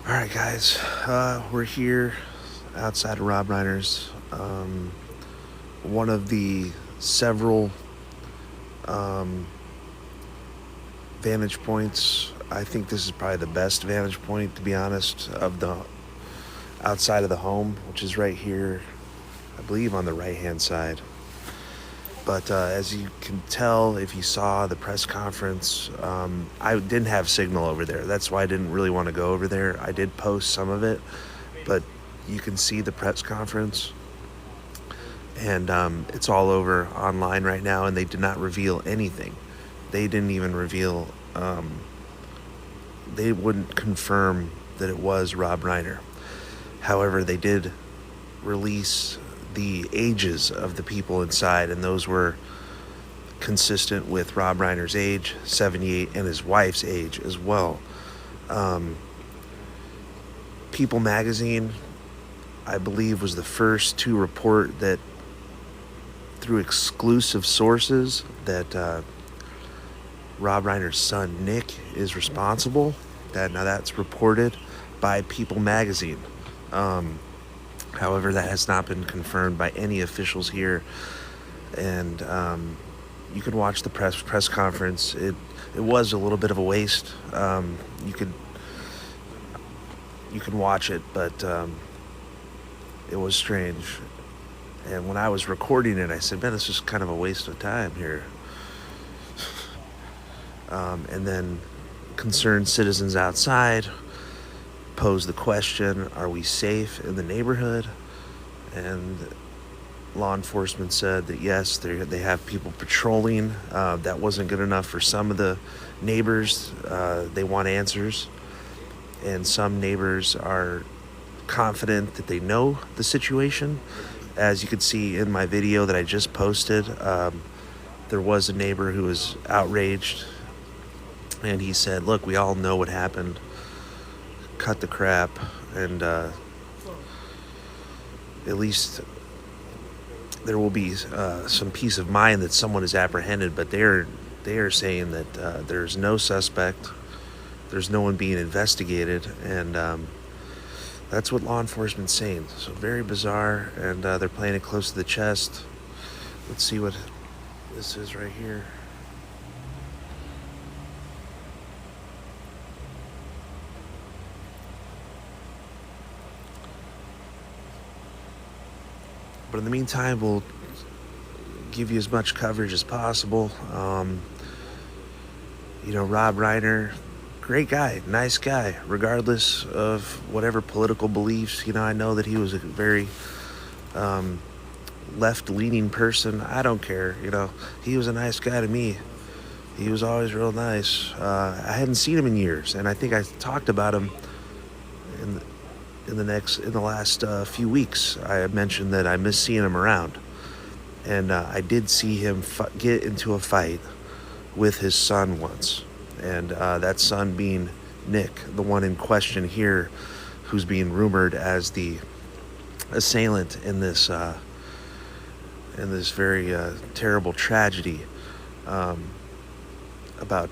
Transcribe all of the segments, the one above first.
All right, guys, we're here outside of Rob Reiner's. One of the several vantage points. I think this is probably the best vantage point, to be honest, of the outside of the home, which is right here, I believe, on the right-hand side. But as you can tell, if you saw the press conference, I didn't have signal over there. That's why I didn't really want to go over there. I did post some of it, but you can see the press conference. And it's all over online right now, and they did not reveal anything. They didn't even reveal, they wouldn't confirm that it was Rob Reiner. However, they did release the ages of the people inside, and those were consistent with Rob Reiner's age, 78, and his wife's age as well. People magazine, I believe, was the first to report that through exclusive sources that Rob Reiner's son Nick is responsible. That's reported by People magazine. However, that has not been confirmed by any officials here, and you can watch the press conference. It was a little bit of a waste. You can watch it, but it was strange. And when I was recording it, I said, "Man, this is kind of a waste of time here." And then concerned citizens outside posed the question, are we safe in the neighborhood? And law enforcement said that yes, they have people patrolling. That wasn't good enough for some of the neighbors. They want answers. And some neighbors are confident that they know the situation. As you can see in my video that I just posted, there was a neighbor who was outraged. And he said, look, we all know what happened. Cut the crap, and at least there will be some peace of mind that someone is apprehended, but they're they are saying that there's no suspect, there's no one being investigated, and that's what law enforcement's saying. So very bizarre, and they're playing it close to the chest. Let's see what this is right here. But in the meantime, we'll give you as much coverage as possible. Rob Reiner, great guy, nice guy, regardless of whatever political beliefs. I know that he was a very left-leaning person. I don't care. He was a nice guy to me. He was always real nice. I hadn't seen him in years, and I think I talked about him in the last few weeks. I mentioned that I miss seeing him around, and I did see him get into a fight with his son once, and that son being Nick, the one in question here, who's being rumored as the assailant in this very terrible tragedy. About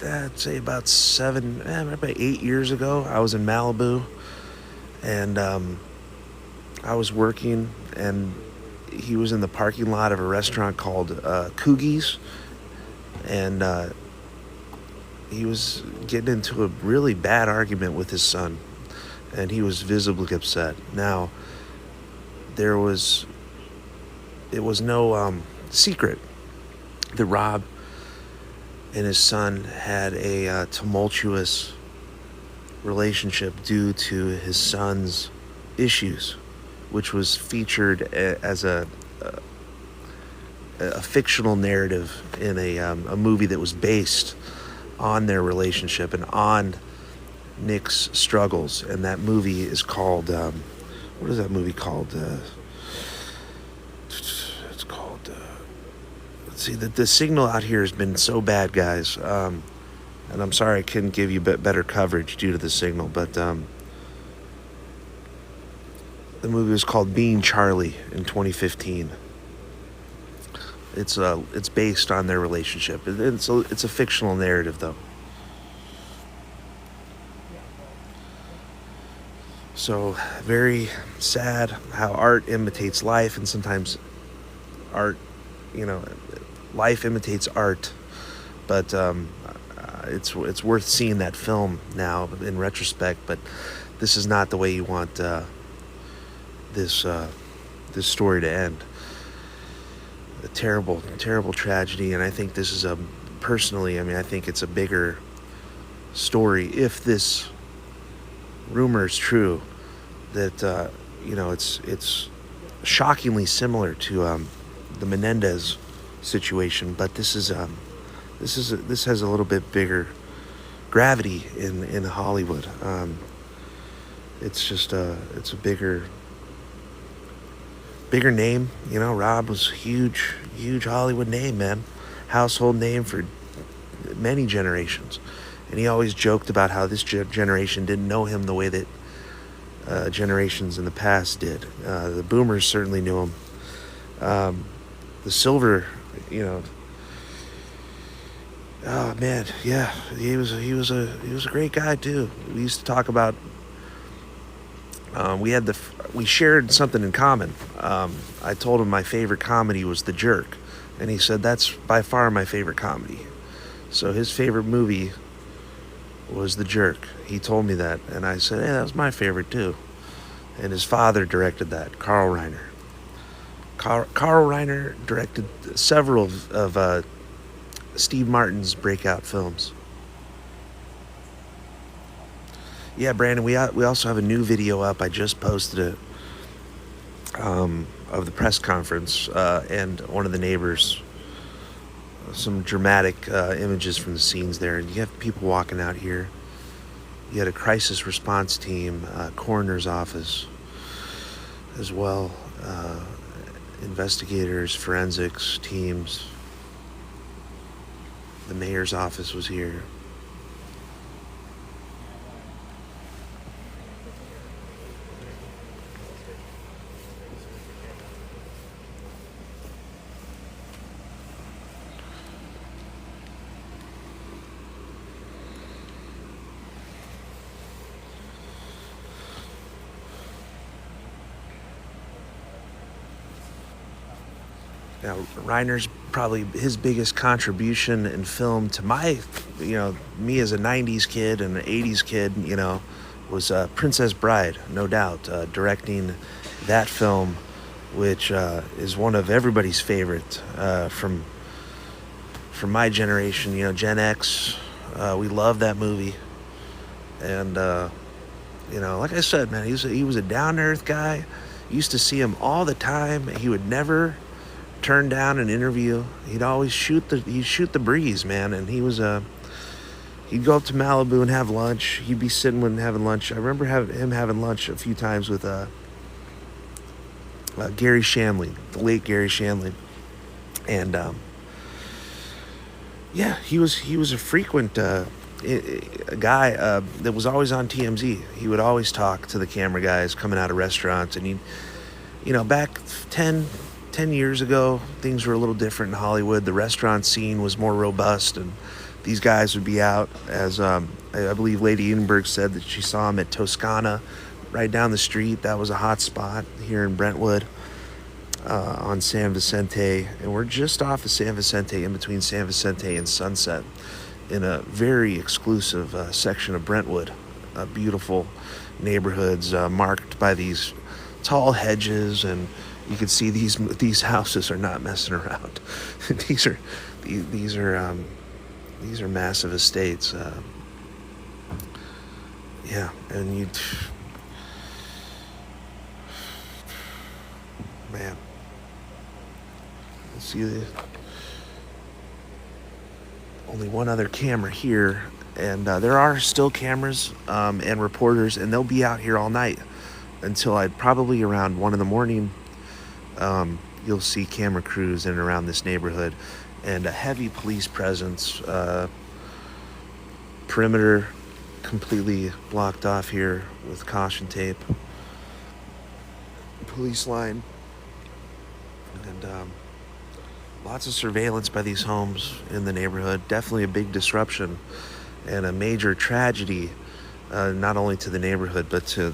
8 years ago, I was in Malibu, and I was working, and he was in the parking lot of a restaurant called Coogie's, and he was getting into a really bad argument with his son, and he was visibly upset. Now, it was no secret that Rob and his son had a tumultuous relationship due to his son's issues, which was featured as a fictional narrative in a movie that was based on their relationship and on Nick's struggles. And that movie is called, what is that movie called? It's called, let's see, the signal out here has been so bad, guys. And I'm sorry I couldn't give you better coverage due to the signal, but the movie was called Being Charlie in 2015. It's based on their relationship. It's a fictional narrative, though. So very sad how art imitates life, and sometimes art, life imitates art. But it's worth seeing that film now in retrospect. But this is not the way you want this story to end. A terrible, terrible tragedy, and I think this is I think it's a bigger story if this rumor is true, that it's shockingly similar to the Menendez situation, but this has a little bit bigger gravity in Hollywood. It's a bigger name. Rob was huge Hollywood name, man, household name for many generations, and he always joked about how this generation didn't know him the way that generations in the past did. The boomers certainly knew him. The silver, oh man, yeah, he was a great guy too. We used to talk about. We shared something in common. I told him my favorite comedy was The Jerk, and he said that's by far my favorite comedy. So his favorite movie was The Jerk. He told me that, and I said, hey, that was my favorite too. And his father directed that, Carl Reiner. Carl Reiner directed several of Steve Martin's breakout films. Yeah, Brandon, we also have a new video up. I just posted it of the press conference and one of the neighbors. Some dramatic images from the scenes there. And you have people walking out here. You had a crisis response team, coroner's office as well, investigators, forensics teams. The mayor's office was here. Now, Reiner's probably his biggest contribution in film to my, me as a 90s kid and an 80s kid, was Princess Bride, no doubt, directing that film, which is one of everybody's favorite from my generation, Gen X. We love that movie. And, like I said, man, he was a down-to-earth guy. Used to see him all the time. He would never turn down an interview. He'd shoot the breeze, man. And he'd go up to Malibu and have lunch. He'd be sitting when having lunch. I remember him having lunch a few times with Gary Shandling, the late Gary Shandling, and he was a frequent a guy that was always on TMZ. He would always talk to the camera guys coming out of restaurants, and back 10 years ago, things were a little different in Hollywood. The restaurant scene was more robust, and these guys would be out, as I believe Lady Edinburgh said that she saw him at Toscana, right down the street. That was a hot spot here in Brentwood, on San Vicente, and we're just off of San Vicente, in between San Vicente and Sunset, in a very exclusive section of Brentwood. Beautiful neighborhoods marked by these tall hedges, and you can see these houses are not messing around. these are massive estates. And man, see only one other camera here, and there are still cameras and reporters, and they'll be out here all night until probably around 1 a.m. You'll see camera crews in and around this neighborhood, and a heavy police presence. Perimeter completely blocked off here with caution tape. Police line, and lots of surveillance by these homes in the neighborhood. Definitely a big disruption and a major tragedy, not only to the neighborhood, but to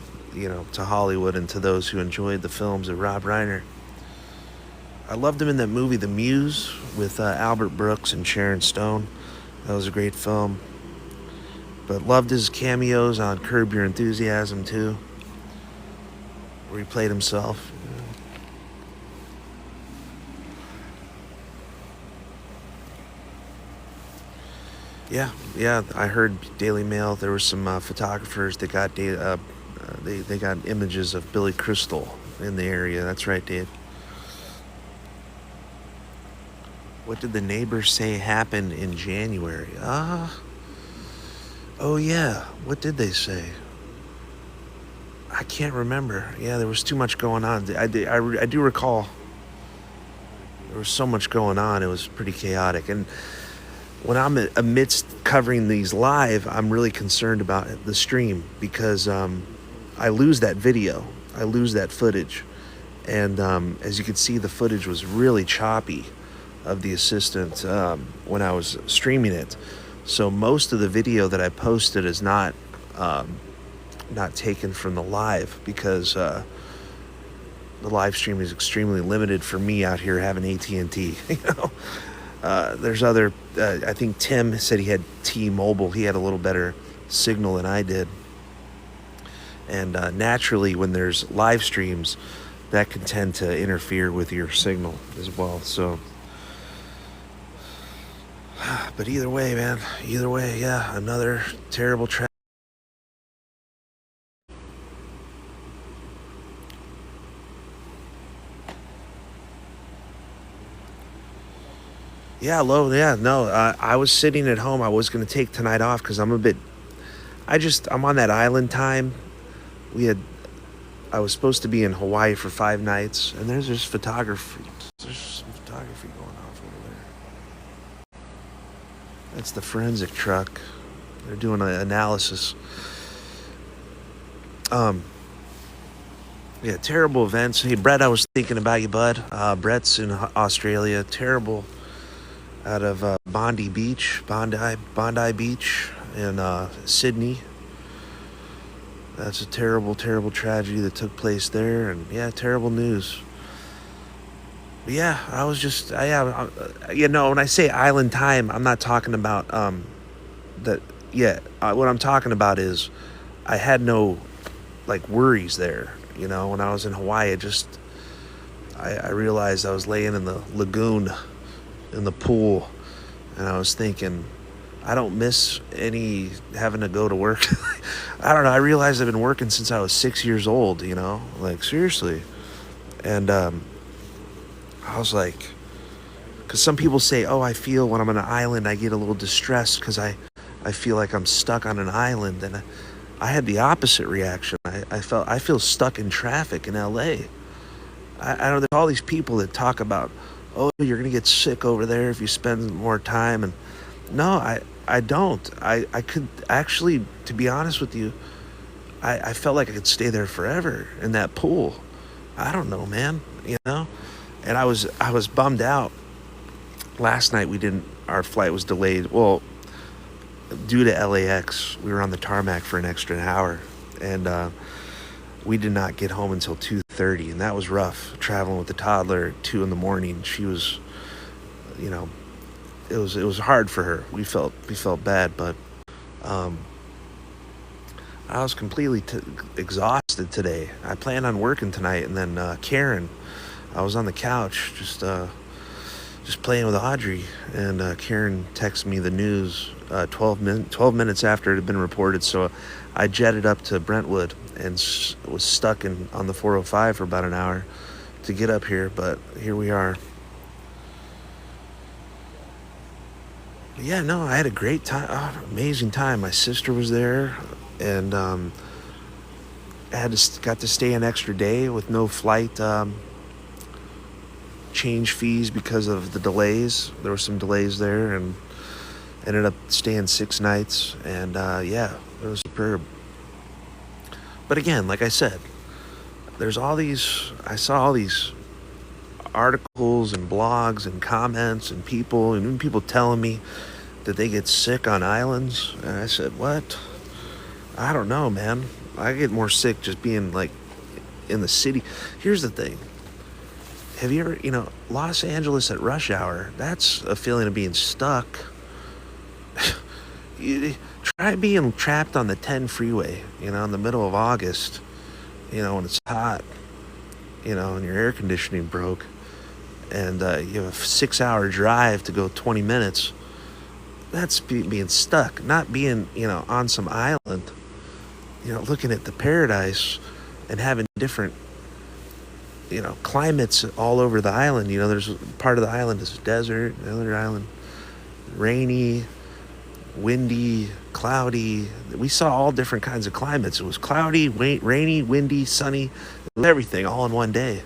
Hollywood and to those who enjoyed the films of Rob Reiner. I loved him in that movie, The Muse, with Albert Brooks and Sharon Stone. That was a great film. But loved his cameos on Curb Your Enthusiasm, too, where he played himself. Yeah. I heard Daily Mail. There were some photographers that got they got images of Billy Crystal in the area. That's right, Dave. What did the neighbors say happened in January? Oh yeah. What did they say? I can't remember. Yeah, there was too much going on. I do recall there was so much going on. It was pretty chaotic. And when I'm amidst covering these live, I'm really concerned about the stream, because I lose that video. I lose that footage. And as you can see, the footage was really choppy of the assistant when I was streaming it. So most of the video that I posted is not taken from the live, because the live stream is extremely limited for me out here having AT&T. There's other. I think Tim said he had T-Mobile. He had a little better signal than I did. And naturally, when there's live streams, that can tend to interfere with your signal as well. So, but either way, man. Either way, yeah. Another terrible tragedy. Yeah, low. Yeah, no. I was sitting at home. I was going to take tonight off because I'm on that island time. I was supposed to be in Hawaii for 5 nights, and there's just photography. There's some photography going off over there. That's the forensic truck. They're doing an analysis. Yeah, terrible events. Hey, Brett, I was thinking about you, bud. Brett's in Australia. Terrible. Out of Bondi Beach in Sydney. That's a terrible, terrible tragedy that took place there, and yeah, terrible news. Yeah, I was just, when I say island time, I'm not talking about that. Yeah, what I'm talking about is I had no like worries there. When I was in Hawaii, I realized I was laying in the lagoon in the pool, and I was thinking, I don't miss any having to go to work. I don't know. I realized I've been working since I was 6 years old. Like seriously, and I was like, because some people say, oh, I feel when I'm on an island, I get a little distressed because I feel like I'm stuck on an island, and I had the opposite reaction. I feel stuck in traffic in LA. I know there's all these people that talk about, oh, you're gonna get sick over there if you spend more time, and no, I don't. I could actually, to be honest with you, I felt like I could stay there forever in that pool. I don't know, man. And I was bummed out. Last night we didn't. Our flight was delayed. Well, due to LAX, we were on the tarmac for an extra hour, and we did not get home until 2:30, and that was rough. Traveling with the toddler at 2 in the morning. She was, you know, it was hard for her. We felt bad, but um, I was completely exhausted today. I planned on working tonight, and then Karen, I was on the couch just playing with Audrey, and Karen texted me the news 12 minutes after it had been reported. So I jetted up to Brentwood and was stuck on the 405 for about an hour to get up here, but here we are. Yeah, no, I had a great time, amazing time. My sister was there, and got to stay an extra day with no flight change fees because of the delays. There were some delays there, and ended up staying 6 nights, and yeah, it was superb. But again, like I said, I saw all these articles and blogs and comments and people, and even people telling me that they get sick on islands, and I said, what? I don't know, man. I get more sick just being like in the city. Here's the thing. Have you ever, Los Angeles at rush hour? That's a feeling of being stuck. You try being trapped on the 10 freeway, in the middle of August, when it's hot, and your air conditioning broke, and you have a 6 hour drive to go 20 minutes. That's being stuck, not being, on some island, looking at the paradise and having different, climates all over the island. There's part of the island is desert, another island rainy, windy, cloudy. We saw all different kinds of climates. It was cloudy, rainy, windy, sunny, everything all in one day.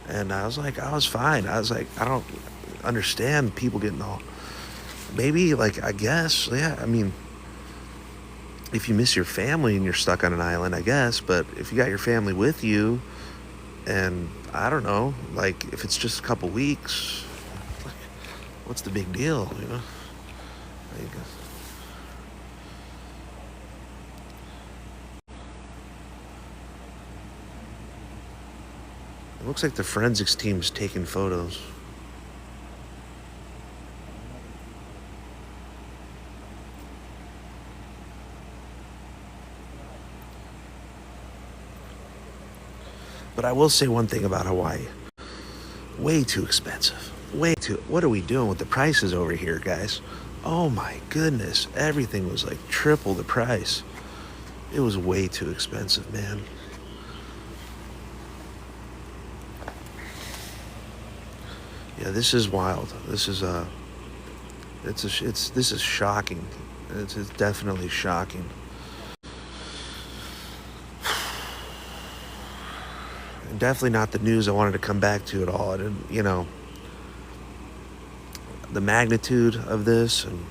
And I was fine. I was like, I don't understand people getting all, maybe, like, I guess, yeah, I mean, if you miss your family and you're stuck on an island, I guess, but if you got your family with you, and I don't know, like, if it's just a couple weeks, like, what's the big deal, Like, it looks like the forensics team's taking photos. But I will say one thing about Hawaii. Way too expensive. Way too. What are we doing with the prices over here, guys? Oh my goodness. Everything was like triple the price. It was way too expensive, man. Yeah, this is wild. This is this is shocking. It's definitely shocking. And definitely not the news I wanted to come back to at all. I didn't, the magnitude of this, and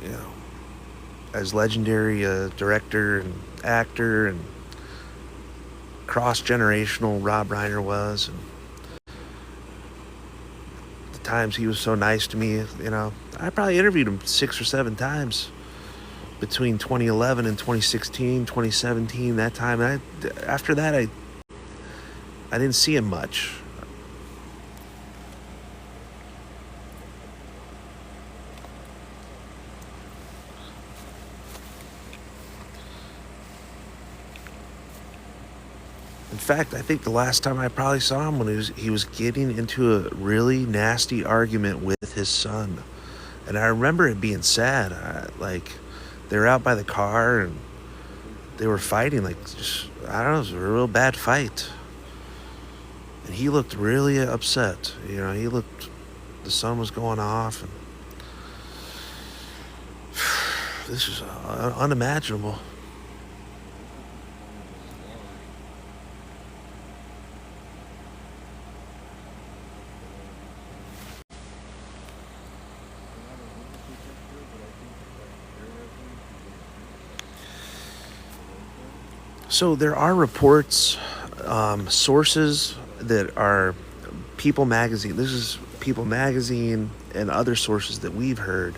you know, as legendary a director and actor and cross generational Rob Reiner was, and the times he was so nice to me, I probably interviewed him 6 or 7 times between 2011 and 2016, 2017. That time, after that, I didn't see him much. In fact, I think the last time I probably saw him when he was getting into a really nasty argument with his son, and I remember it being sad. Like they were out by the car and they were fighting. Like just, I don't know, it was a real bad fight, and he looked really upset. You know, the sun was going off, and this is unimaginable. So there are reports, sources that are People Magazine. This is People Magazine and other sources that we've heard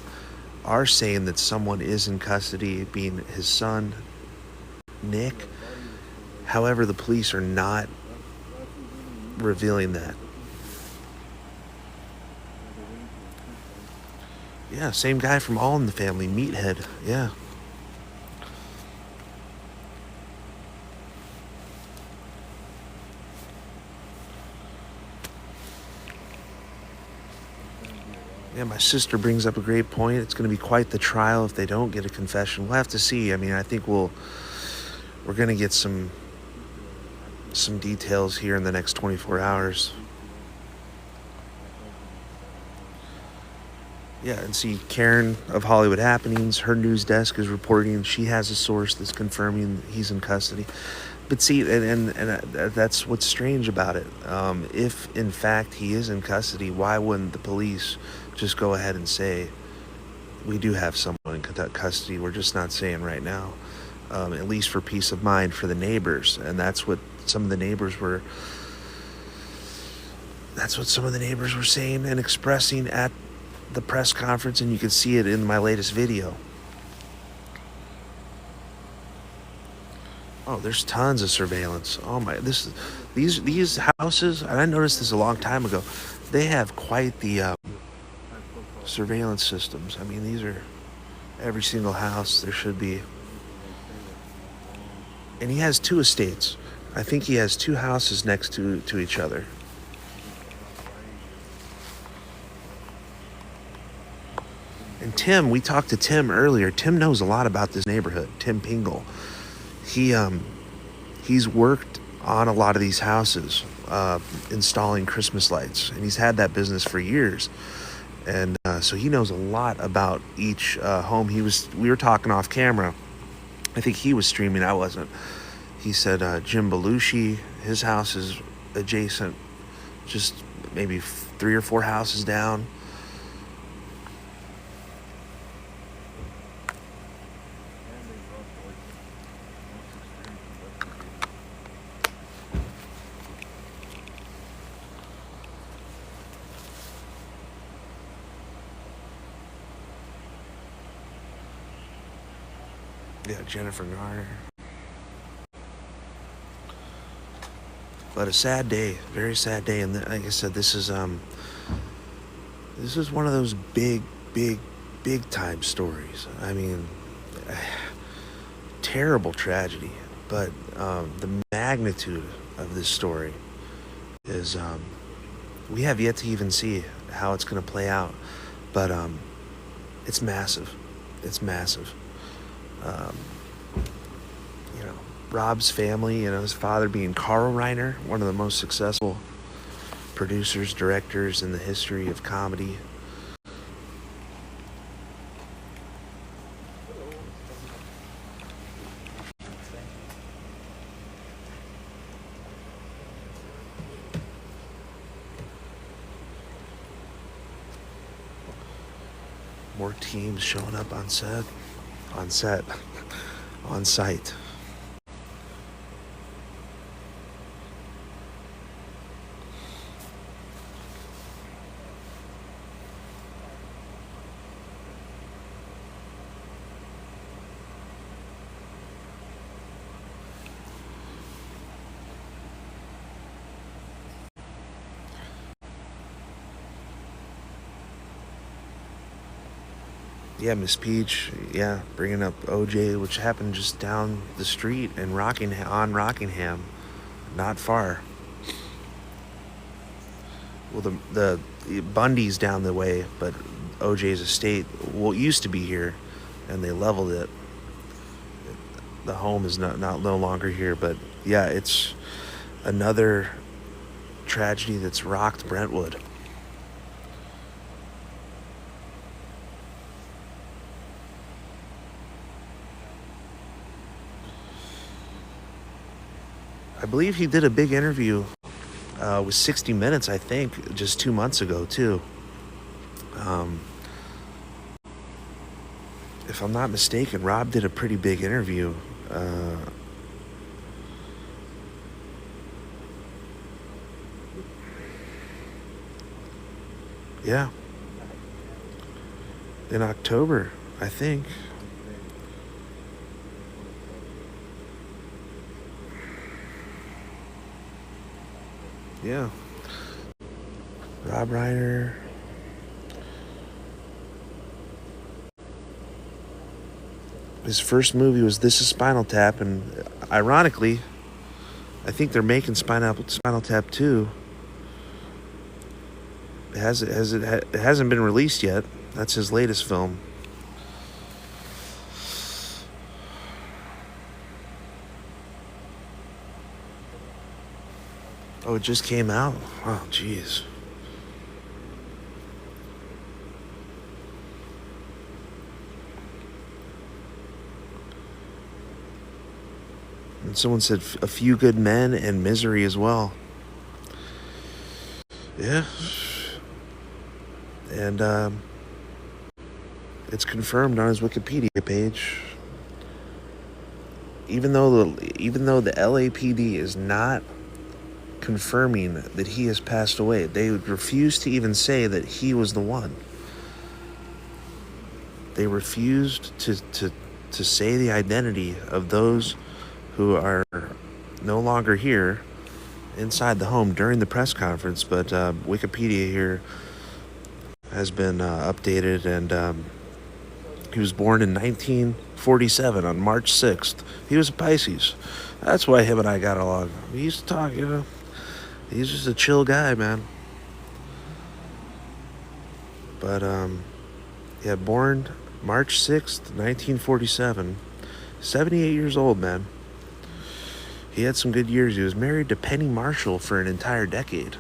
are saying that someone is in custody, being his son, Nick. However, the police are not revealing that. Yeah, same guy from All in the Family, Meathead. Yeah. Yeah, my sister brings up a great point. It's going to be quite the trial if they don't get a confession. We'll have to see. I mean, I think we're going to get some details here in the next 24 hours. Yeah, and see, Karen of Hollywood Happenings, her news desk is reporting she has a source that's confirming he's in custody. But see, and that's what's strange about it. If in fact he is in custody, why wouldn't the police just go ahead and say, we do have someone in custody, we're just not saying right now, at least for peace of mind for the neighbors. And that's what some of the neighbors were saying and expressing at the press conference, and you can see it in my latest video. Oh, there's tons of surveillance. Oh my, these houses, and I noticed this a long time ago, they have quite the surveillance systems. I mean, these are every single house there should be. And he has two estates. I think he has two houses next to each other. And Tim, we talked to Tim earlier. Tim knows a lot about this neighborhood. Tim Pingle. He's worked on a lot of these houses, installing Christmas lights, and he's had that business for years. And so he knows a lot about each home. We were talking off camera. I think he was streaming. I wasn't. He said Jim Belushi, his house is adjacent, just maybe 3 or 4 houses down. Yeah, Jennifer Garner. But a sad day, very sad day. And like I said, this is one of those big time stories. I mean, terrible tragedy. But the magnitude of this story is we have yet to even see how it's going to play out. But it's massive. It's massive. You know, Rob's family, you know, his father being Carl Reiner, one of the most successful producers, directors in the history of comedy. More teams showing up on site. Yeah, Miss Peach, yeah, bringing up OJ, which happened just down the street in Rockingham. not far. Well, the Bundy's down the way, but OJ's estate used to be here, and they leveled it. The home is no longer here, but yeah, it's another tragedy that's rocked Brentwood. I believe he did a big interview with 60 Minutes, I think, just 2 months ago, too. If I'm not mistaken, Rob did a pretty big interview. Yeah. In October, I think. Yeah. Rob Reiner. His first movie was This Is Spinal Tap, and ironically, I think they're making Spinal Tap 2. It hasn't been released yet. That's his latest film. Oh, it just came out? Oh, jeez. And someone said A Few Good Men and Misery as well. Yeah. And it's confirmed on his Wikipedia page. Even though the LAPD is not confirming that he has passed away, they would refuse to even say that he was the one. They refused to say the identity of those who are no longer here inside the home during the press conference, but Wikipedia here has been updated, and he was born in 1947 on March 6th. He was a Pisces. That's why him and I got along. We used to talk, He's just a chill guy, man. But, yeah, born March 6th, 1947. 78 years old, man. He had some good years. He was married to Penny Marshall for an entire decade.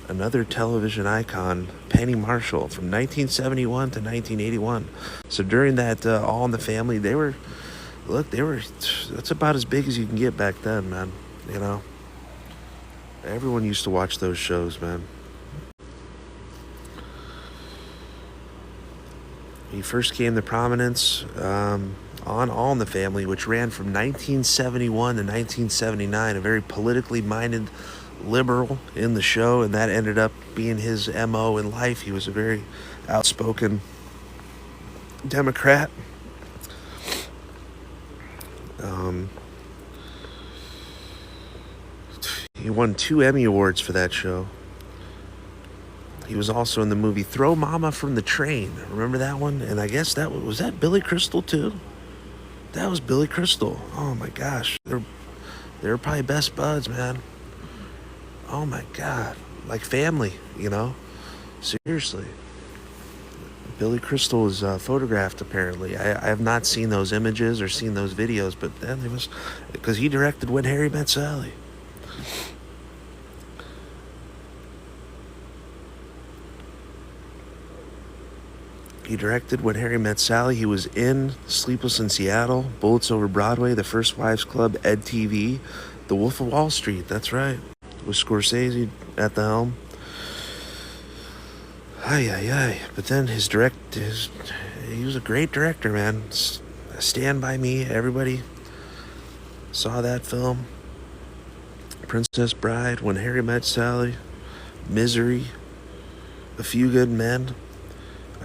Another television icon, Penny Marshall, from 1971 to 1981. So during that All in the Family, that's about as big as you can get back then, man. Everyone used to watch those shows, man. He first came to prominence on All in the Family, which ran from 1971 to 1979, a very politically minded liberal in the show, and that ended up being his MO in life. He was a very outspoken Democrat. He won 2 Emmy Awards for that show. He was also in the movie Throw Mama from the Train. Remember that one? And I guess was that Billy Crystal too? That was Billy Crystal. Oh my gosh. They're probably best buds, man. Oh my God. Like family, Seriously. Billy Crystal was photographed, apparently. I have not seen those images or seen those videos, but then it was because he directed When Harry Met Sally. He directed When Harry Met Sally. He was in Sleepless in Seattle, Bullets Over Broadway, The First Wives Club, Ed TV, The Wolf of Wall Street. That's right. With Scorsese at the helm. But then he was a great director, man. Stand By Me. Everybody saw that film. Princess Bride, When Harry Met Sally, Misery, A Few Good Men.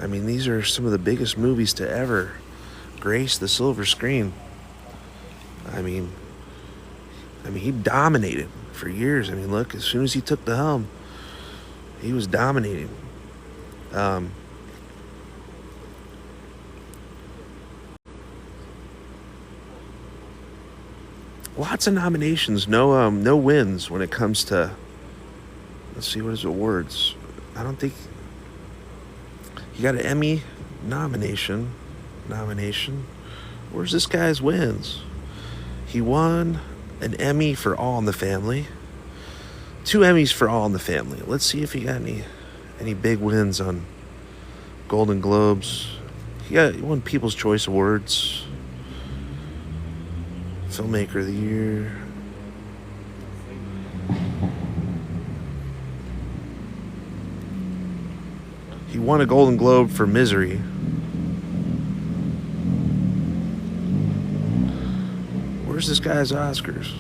I mean, these are some of the biggest movies to ever grace the silver screen. I mean, he dominated for years. I mean, look, as soon as he took the helm, he was dominating. Lots of nominations, no wins when it comes to. Let's see, what is awards? I don't think he got an Emmy nomination. Nomination. Where's this guy's wins? He won an Emmy for All in the Family. 2 Emmys for All in the Family. Let's see if he got any big wins on Golden Globes. He won People's Choice Awards. Filmmaker of the Year. He won a Golden Globe for Misery. Where's this guy's Oscars?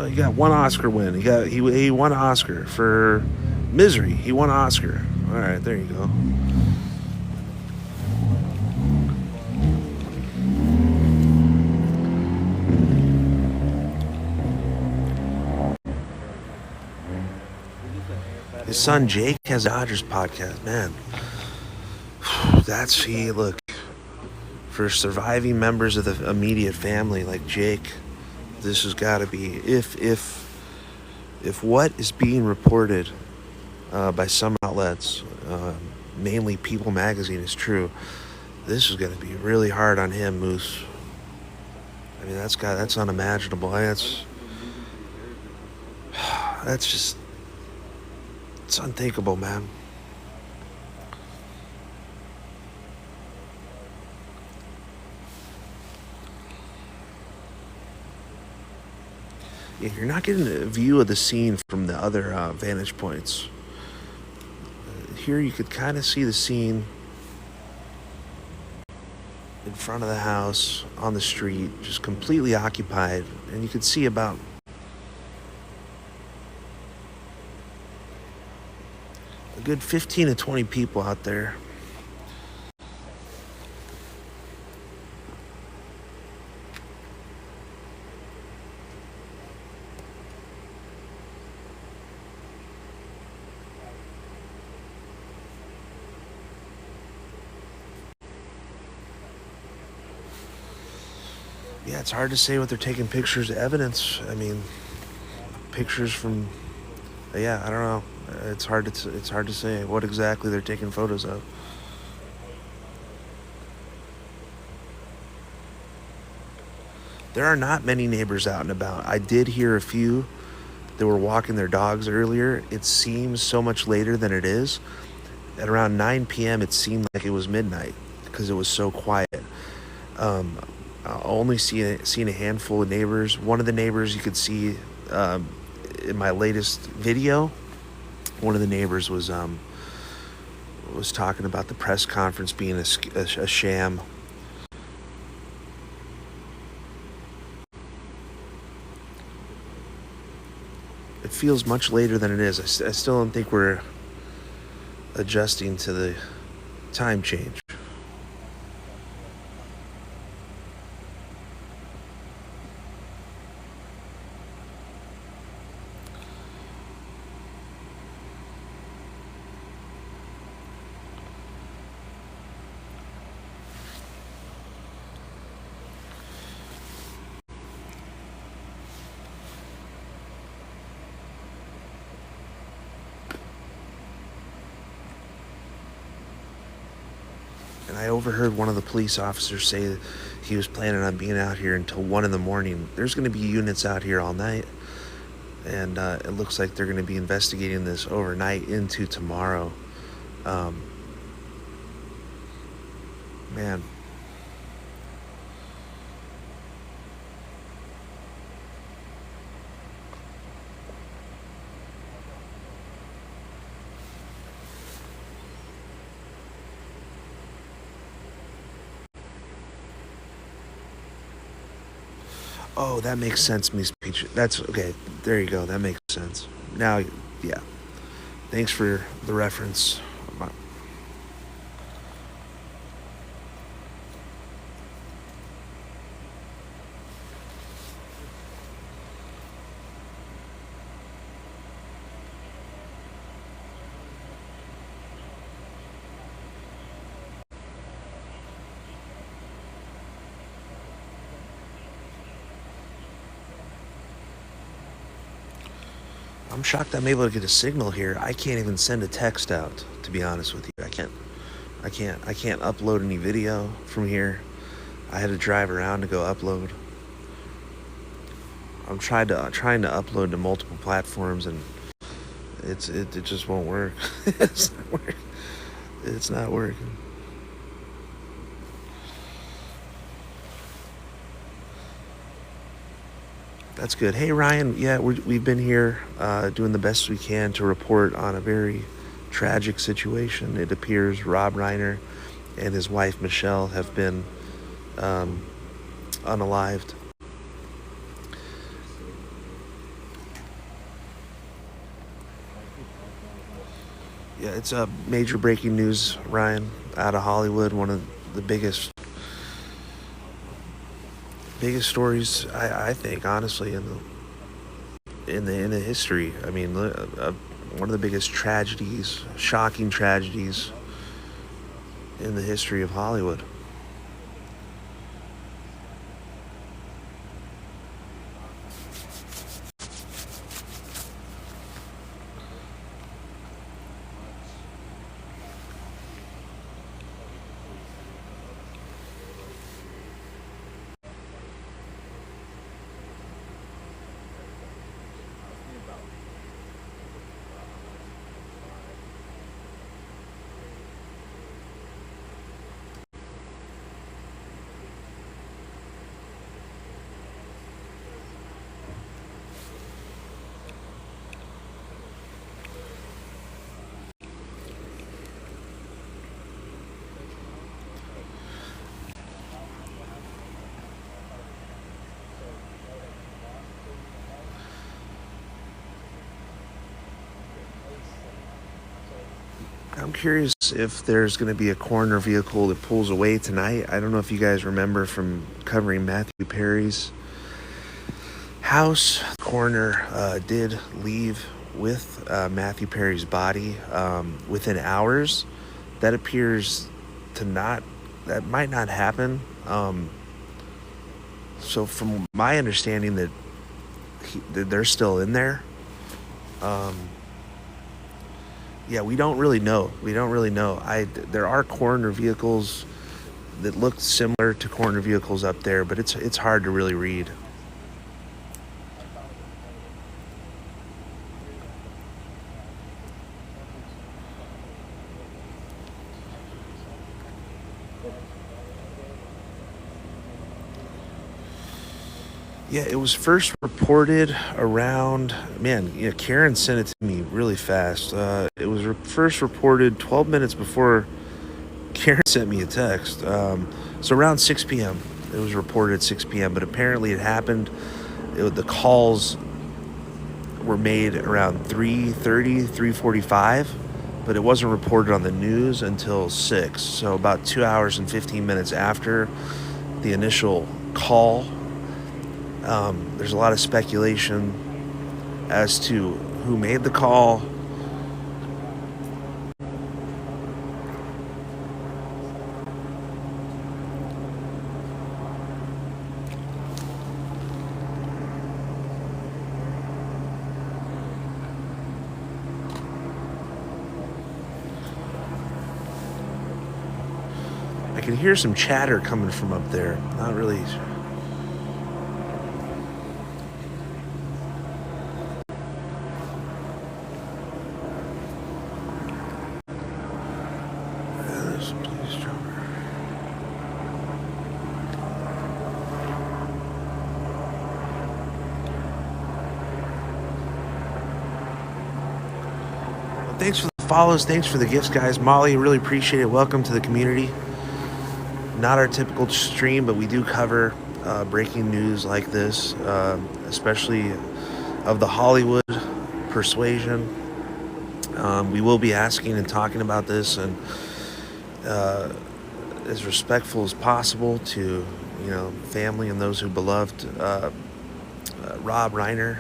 He got 1 Oscar win. He won an Oscar for Misery. He won an Oscar. All right, there you go. His son Jake has a Dodgers podcast. Man, look, for surviving members of the immediate family like Jake, this has got to be, if what is being reported by some outlets, mainly People Magazine, is true, this is going to be really hard on him, Moose. I mean, that's unimaginable. That's just, it's unthinkable, man. Yeah, you're not getting a view of the scene from the other vantage points. Here you could kind of see the scene in front of the house, on the street, just completely occupied. And you could see about a good 15 to 20 people out there. Yeah, it's hard to say what they're taking pictures of evidence. I mean, pictures from, yeah, I don't know. It's hard to say what exactly they're taking photos of. There are not many neighbors out and about. I did hear a few that were walking their dogs earlier. It seems so much later than it is. At around 9 p.m., it seemed like it was midnight because it was so quiet. Only seen a handful of neighbors. One of the neighbors you could see in my latest video. One of the neighbors was talking about the press conference being a sham. It feels much later than it is. I still don't think we're adjusting to the time change. And I overheard one of the police officers say that he was planning on being out here until 1 in the morning. There's going to be units out here all night. And it looks like they're going to be investigating this overnight into tomorrow. Man. Oh, that makes sense, Miss Peach. That's okay. There you go. That makes sense. Now, yeah. Thanks for the reference. I'm shocked I'm able to get a signal here. I can't even send a text out, to be honest with you. I can't upload any video from here. I had to drive around to go upload. I'm trying to upload to multiple platforms, and it just won't work. It's not working. It's not working. That's good. Hey Ryan, yeah, we've been here doing the best we can to report on a very tragic situation. It appears Rob Reiner and his wife Michele have been um, unalived. Yeah, it's a major breaking news, Ryan, out of Hollywood. One of the biggest stories I think, honestly, in the history. I mean, one of the biggest tragedies, shocking tragedies in the history of Hollywood. I'm curious if there's going to be a coroner vehicle that pulls away tonight. I don't know if you guys remember from covering Matthew Perry's house. The coroner did leave with Matthew Perry's body within hours. That appears to not, that might not happen. So from my understanding that they're still in there. Um, yeah, we don't really know. We don't really know. There are coroner vehicles that look similar to coroner vehicles up there, but it's hard to really read. Yeah, it was first reported around, man, yeah, Karen sent it to me really fast. It was first reported 12 minutes before Karen sent me a text. So around 6 p.m. It was reported at 6 p.m., but apparently it happened. The calls were made around 3:30, 3:45, but it wasn't reported on the news until 6. So about 2 hours and 15 minutes after the initial call. There's a lot of speculation as to who made the call. I can hear some chatter coming from up there. Not really. Thanks for the follows. Thanks for the gifts, guys. Molly, really appreciate it. Welcome to the community. Not our typical stream, but we do cover breaking news like this, especially of the Hollywood persuasion. We will be asking and talking about this, and as respectful as possible to family and those who beloved Rob Reiner,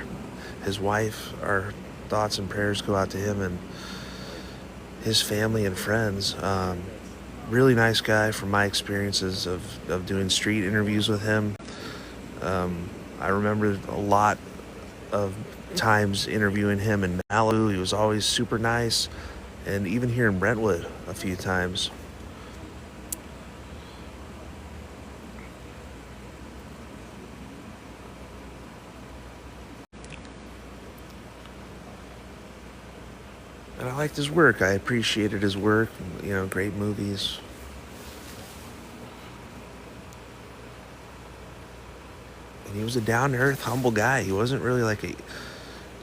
his wife. Our thoughts and prayers go out to him and his family and friends. Really nice guy from my experiences of doing street interviews with him. I remember a lot of times interviewing him in Malibu. He was always super nice, and even here in Brentwood a few times. And I liked his work. I appreciated his work. Great movies. And he was a down-to-earth, humble guy. He wasn't really like a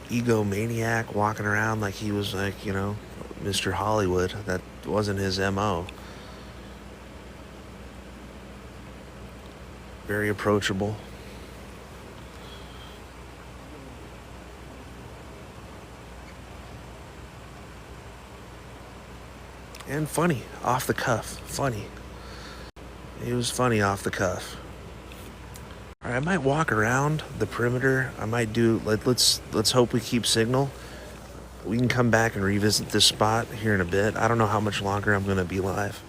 egomaniac walking around like he was like, Mr. Hollywood. That wasn't his MO. Very approachable. And funny, off the cuff. Funny. He was funny off the cuff. All right, I might walk around the perimeter. I might do. Let's hope we keep signal. We can come back and revisit this spot here in a bit. I don't know how much longer I'm going to be live,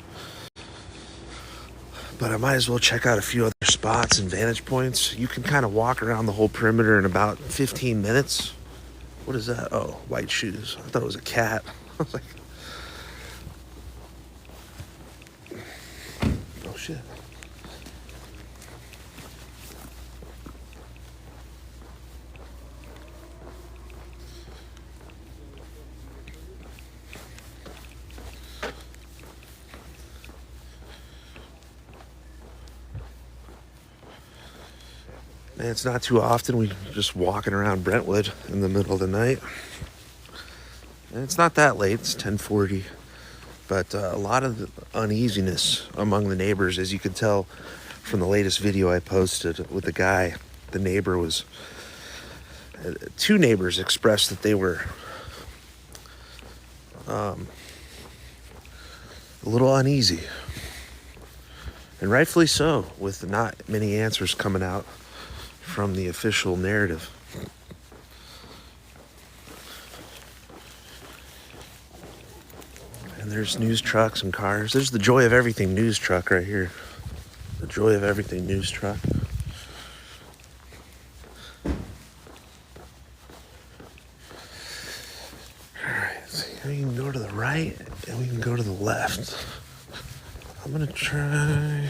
but I might as well check out a few other spots and vantage points. You can kind of walk around the whole perimeter in about 15 minutes. What is that? Oh, white shoes. I thought it was a cat. I was like, oh shit. Man, it's not too often we just walking around Brentwood in the middle of the night. And it's not that late. It's 10:40. But a lot of the uneasiness among the neighbors, as you can tell from the latest video I posted with the guy. The neighbor was... two neighbors expressed that they were a little uneasy. And rightfully so, with not many answers coming out from the official narrative. And there's news trucks and cars. There's the Joy of Everything news truck right here. The Joy of Everything news truck. Alright, so we can go to the right and we can go to the left. I'm gonna try...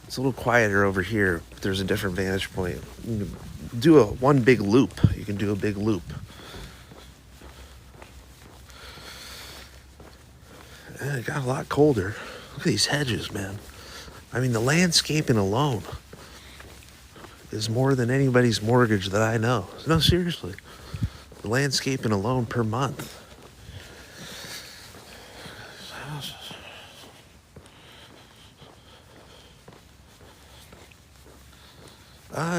It's a little quieter over here. There's a different vantage point. You can do one big loop. You can do a big loop. And it got a lot colder. Look at these hedges, man. I mean, the landscaping alone is more than anybody's mortgage that I know. No, seriously. The landscaping alone per month.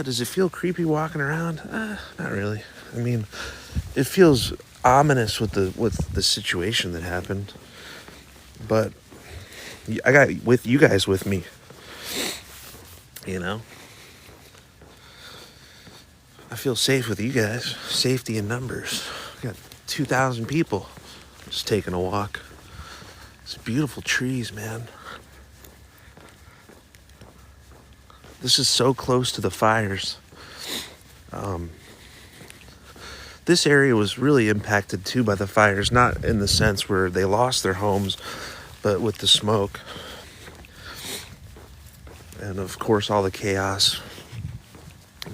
Does it feel creepy walking around? Not really. I mean, it feels ominous with the situation that happened. But I got you guys with me. I feel safe with you guys. Safety in numbers. We got 2,000 people just taking a walk. It's beautiful trees, man. This is so close to the fires. This area was really impacted too by the fires, not in the sense where they lost their homes, but with the smoke. And of course, all the chaos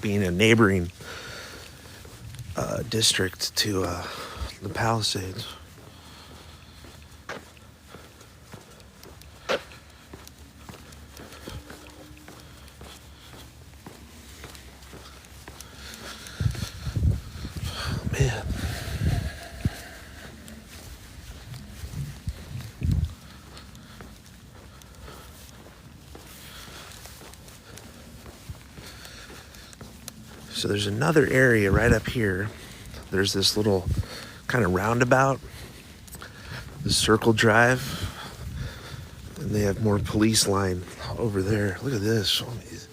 being a neighboring district to the Palisades. Man. So there's another area right up here. There's this little kind of roundabout, the circle drive, and they have more police line over there. Look at this. All these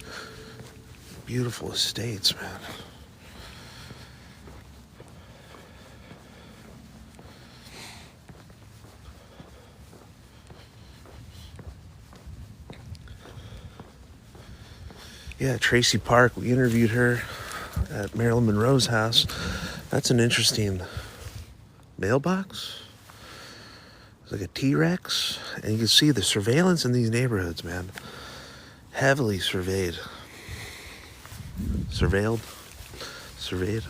beautiful estates, man. Yeah, Tracy Park, we interviewed her. at Marilyn Monroe's house. That's an interesting mailbox. It's like a T-Rex. And you can see the surveillance in these neighborhoods, man. Heavily surveyed. Surveilled. Surveyed.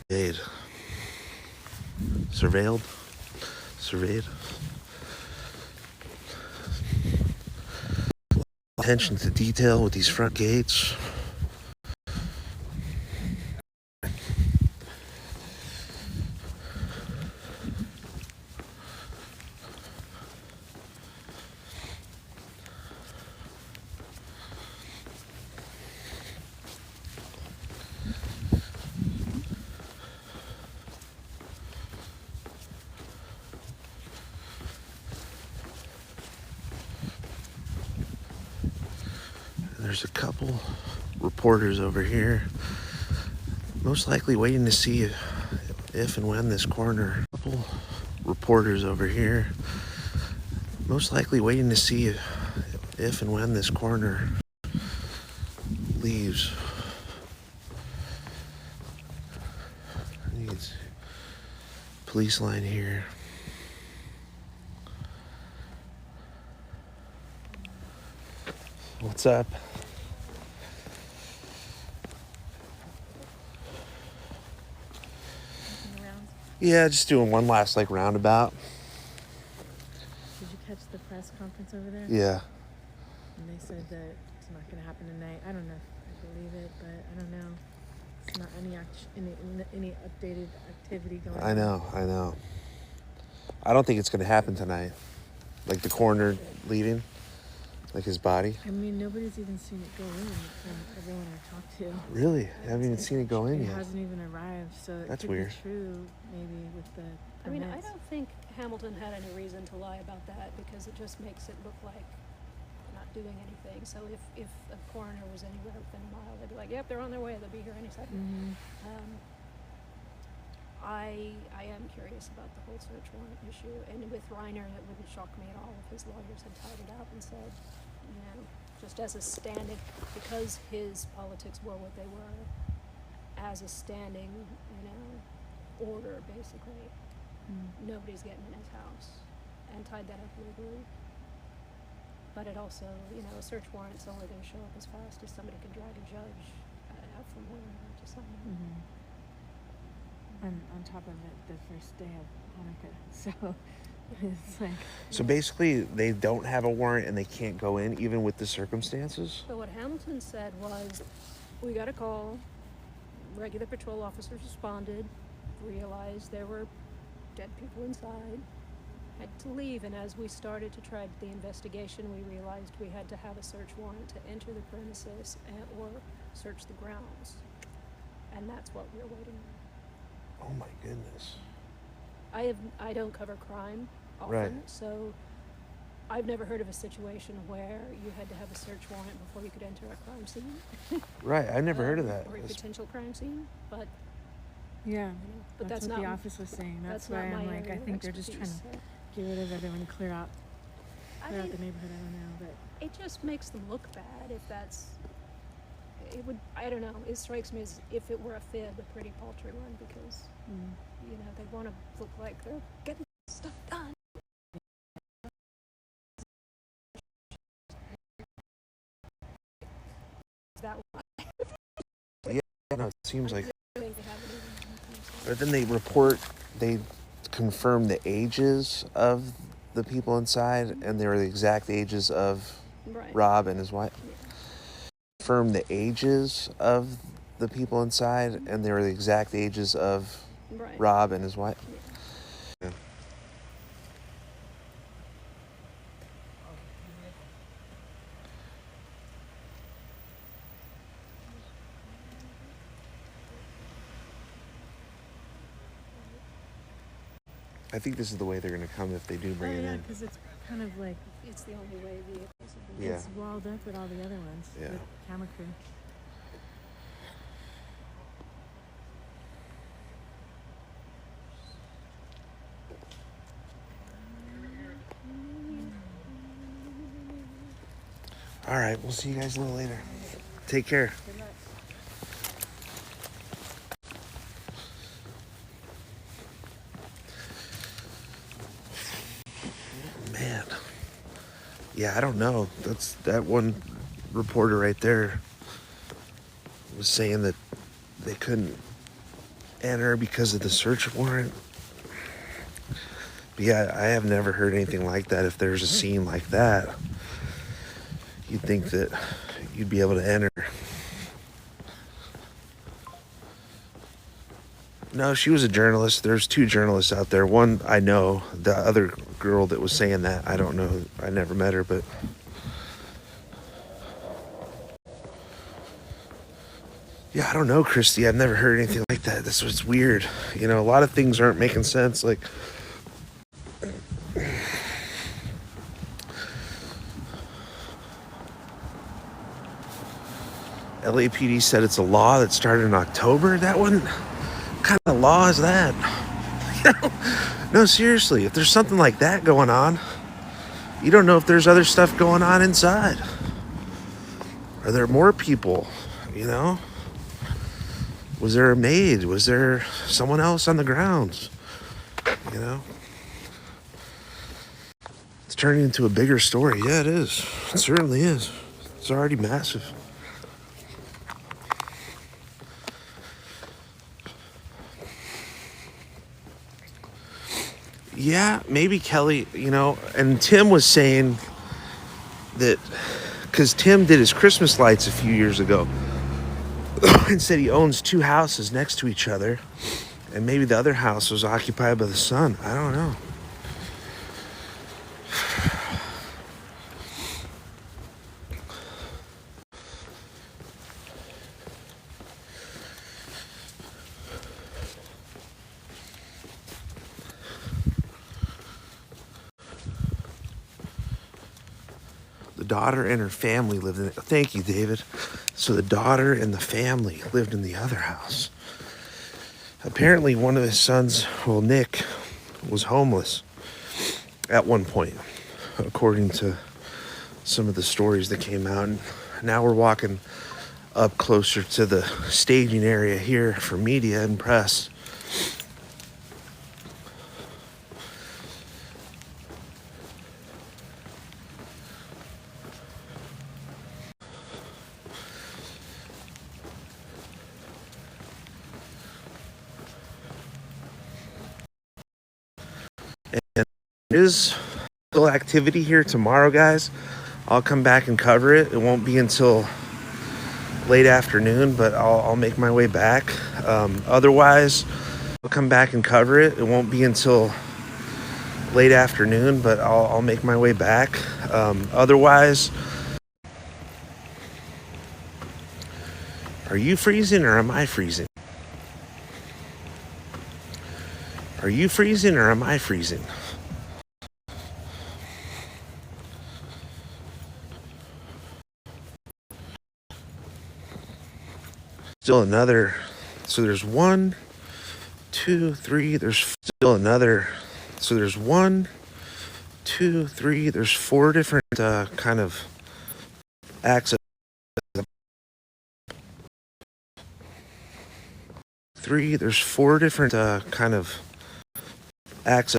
Surveyed. Surveilled. Surveyed. Attention to detail with these front gates. There's a couple reporters over here, most likely waiting to see if and when this coroner. Couple reporters over here, most likely waiting to see if and when this coroner leaves. Needs police line here. What's up? Yeah, just doing one last roundabout. Did you catch the press conference over there? Yeah. And they said that it's not going to happen tonight. I don't know if I believe it, but I don't know. It's not any updated activity going on. I know. I don't think it's going to happen tonight. Like the coroner leaving, like his body. I mean, nobody's even seen it go in from everyone I've talked to. Really? I haven't even seen it go in yet. It hasn't even arrived, so it That's could weird. be true, maybe, with the permits. I mean, I don't think Hamilton had any reason to lie about that because it just makes it look like they're not doing anything. So if a coroner was anywhere within a mile, they'd be like, yep, they're on their way. They'll be here any second. Mm-hmm. I am curious about the whole search warrant issue. And with Reiner, it wouldn't shock me at all if his lawyers had tied it up and said, you know, just as a standing, because his politics were what they were, as a standing, you know, order, basically, nobody's getting in his house, and tied that up legally. But it also, you know, a search warrant's only going to show up as fast as somebody can drag a judge out from wherever to somewhere. Mm-hmm. And on top of it, the first day of Hanukkah, so it's like... So basically, they don't have a warrant and they can't go in, even with the circumstances? So what Hamilton said was, we got a call, regular patrol officers responded, realized there were dead people inside, had to leave, and as we started to try the investigation, we realized we had to have a search warrant to enter the premises or search the grounds. And that's what we're waiting on. Oh my goodness. I don't cover crime often, Right. so I've never heard of a situation where you had to have a search warrant before you could enter a crime scene. Right, I never heard of that. Or a potential crime scene, but Yeah, but that's that's what not the office was saying. That's not why my I'm like, area I of think they're just trying to expertise, so. get rid of everyone, clear out I the mean, neighborhood. I don't know, but it just makes them look bad if that's. It would. I don't know. It strikes me as if it were a fib, a pretty paltry one, because you know they want to look like they're getting stuff done. That Yeah, no, it seems like... think they haven't even. But then they confirm the ages of the people inside, and they were the exact ages of Right. Rob and his wife. Yeah. Confirm the ages of the people inside, and they were the exact ages of Right. Rob and his wife. Yeah. I think this is the way they're going to come if they do bring it yeah, in. because it's kind of like It's the only way vehicles would be. Yeah. it's walled up with all the other ones. Yeah. With camera crew. All right, we'll see you guys a little later. Take care. Good luck. Man. Yeah, I don't know. That one reporter right there was saying that they couldn't enter because of the search warrant. But yeah, I have never heard anything like that. If there's a scene like that, you'd think that you'd be able to enter. No, she was a journalist. There's two journalists out there. One I know. The other girl that was saying that, I don't know. I never met her, but yeah, I don't know, Christy. I've never heard anything like that. That's what's weird. You know, a lot of things aren't making sense. Like, LAPD said it's a law that started in October. That one, what kind of law is that? No, seriously, if there's something like that going on, you don't know if there's other stuff going on inside. Are there more people, you know? Was there a maid? Was there someone else on the grounds? You know? It's turning into a bigger story. Yeah, it is. It certainly is. It's already massive. Yeah, maybe Kelly, you know, and Tim was saying that because Tim did his Christmas lights a few years ago and said he owns two houses next to each other, and maybe the other house was occupied by the son. I don't know. The daughter and her family lived in it. Thank you, David. So the daughter and the family lived in the other house. Apparently one of his sons, well, Nick, was homeless at one point, according to some of the stories that came out. And now we're walking up closer to the staging area here for media and press. And there is still activity here tomorrow, guys. I'll come back and cover it. It won't be until late afternoon, but I'll make my way back. Otherwise, I'll come back and cover it. It won't be until late afternoon, but I'll make my way back. Otherwise, are you freezing or am I freezing? Are you freezing or am I freezing? Still another. So there's 1, 2, 3. There's still another. So there's 1, 2, 3. There's 4 different kind of access. 3. There's 4 different kind of access.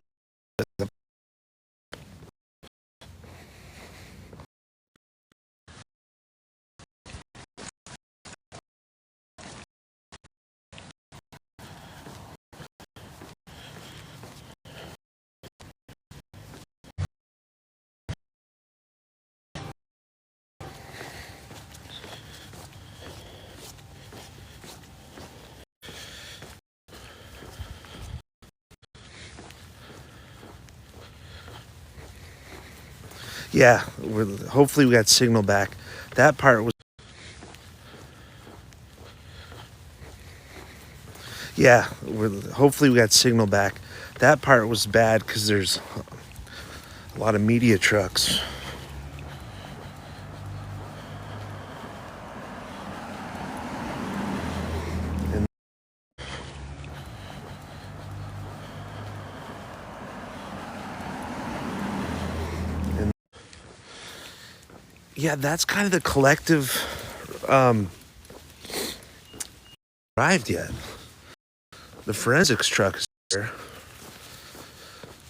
Yeah, hopefully we got signal back. That part was. Yeah, hopefully we got signal back. That part was bad because there's a lot of media trucks. And yeah, that's kind of the collective arrived yet. The forensics truck is there,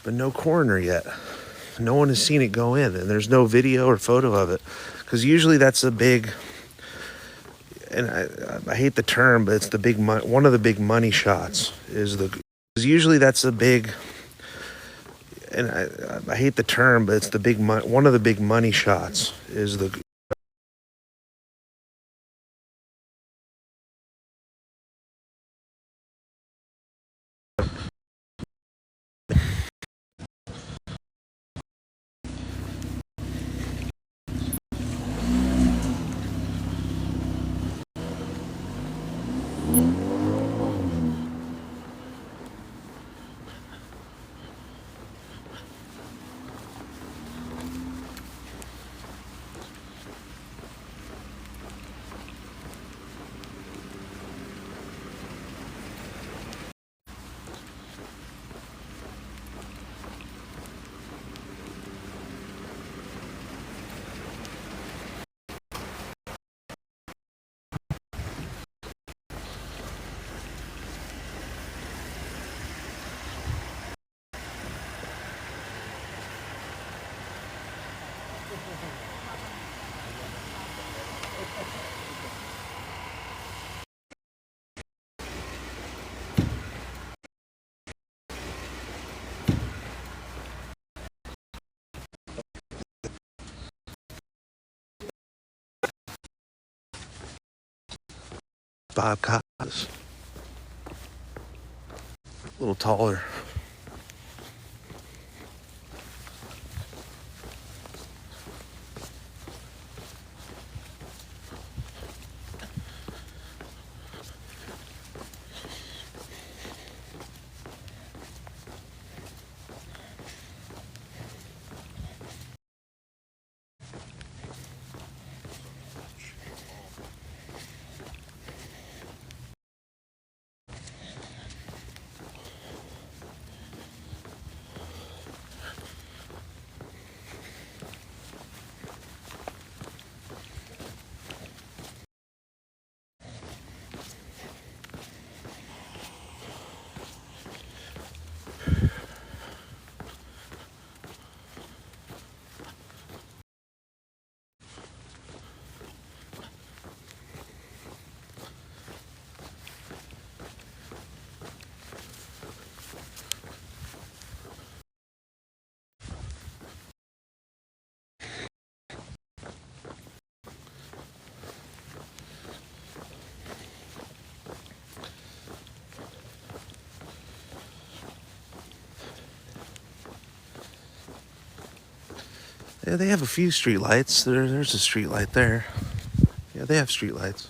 but no coroner yet. No one has seen it go in, and there's no video or photo of it. Because usually that's a big, and I hate the term, but it's the big one of the big money shots is the. Because usually that's a big, and I hate the term, but it's the big one of the big money shots is the. Bob Costas. A little taller. Yeah, they have a few street lights. There's a street light there. Yeah, they have street lights.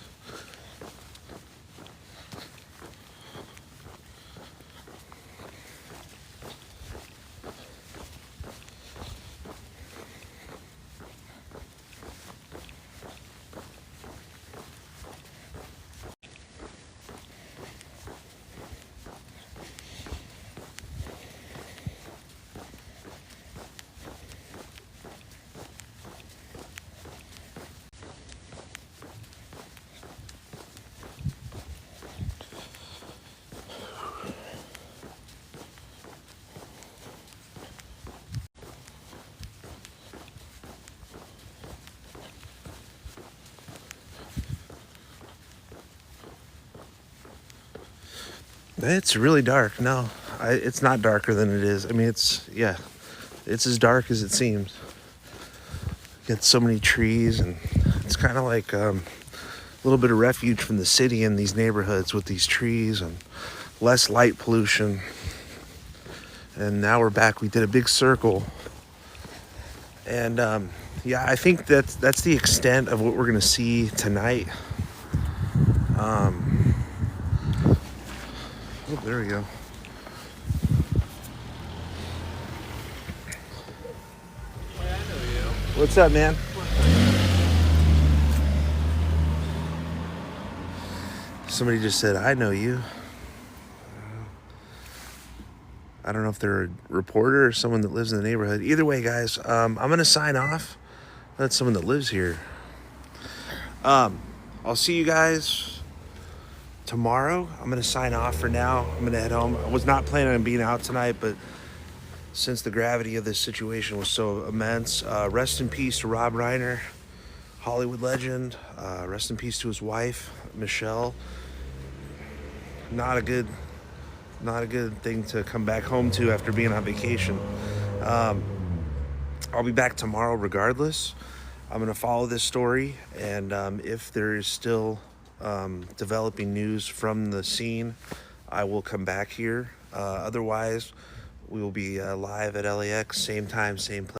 It's really dark. No, it's not darker than it is. I mean, it's as dark as it seems. Got so many trees, and it's kind of like a little bit of refuge from the city in these neighborhoods with these trees and less light pollution. And now we're back. We did a big circle, and yeah, I think that's the extent of what we're gonna see tonight. Oh, there we go. What's up, man? Somebody just said, I know you. I don't know if they're a reporter or someone that lives in the neighborhood. Either way, guys, I'm going to sign off. That's someone that lives here. I'll see you guys tomorrow. I'm going to sign off for now. I'm going to head home. I was not planning on being out tonight, but since the gravity of this situation was so immense, rest in peace to Rob Reiner, Hollywood legend. Rest in peace to his wife, Michele. Not a good thing to come back home to after being on vacation. I'll be back tomorrow regardless. I'm going to follow this story, and if there is still developing news from the scene, I will come back here. Otherwise, we will be live at LAX, same time, same place.